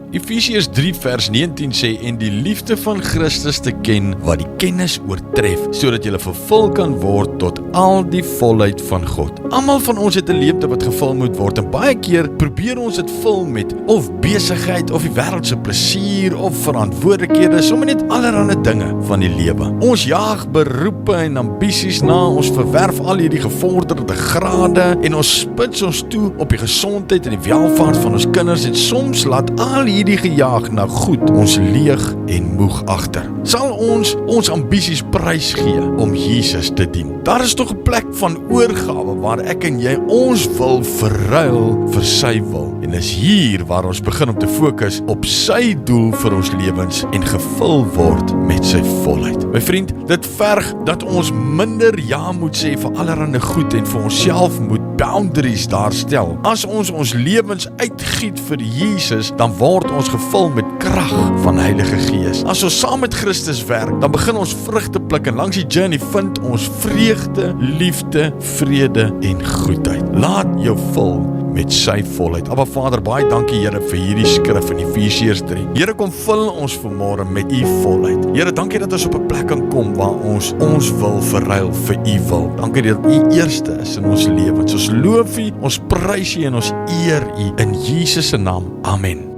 Efesiërs 3 vers 19 sê, en die liefde van Christus te ken, wat die kennis oortref, sodat jy vervul kan word tot al die volheid van God. Almal van ons het 'n leemte wat gevul moet word, en baie keer probeer ons dit vul met of besigheid, of die wêreldse plesier, of verantwoordelikhede, sommer net allerlei dinge van die lewe. Ons jaag beroepe en ambisies na, ons verwerf al hierdie gevorderde grade, en ons spits ons toe op die gesondheid en die welvaart van ons kinders, en soms laat al hierdie gejaag na goed ons leeg en moeg agter. Sal ons ambisies prys gee om Jesus te dien? Daar is tog 'n plek van oorgawe waar ek en jy ons wil verruil vir sy wil. En is hier waar ons begin om te fokus op sy doel vir ons lewens en gevul word met sy volheid. My vriend, dit verg dat ons minder ja moet sê vir allerlei goed en vir onsself moet boundaries daar stel. As ons lewens uitgiet vir Jesus, dan word ons gevul met krag van Heilige Gees. As ons saam met Christus werk, dan begin ons vrugte pluk, en langs die journey vind ons vreugde, liefde, vrede en goedheid. Laat jou vul met sy volheid. Aba Vader, baie dankie Here vir hierdie skrif in Efesiërs 3. Here, kom vul ons vanmôre met u volheid. Here, dankie dat ons op 'n plek kan kom waar ons wil verruil vir u wil. Dankie dat u eerste is in ons lewens. Ons loof u, ons prys u en ons eer u in Jesus se naam. Amen.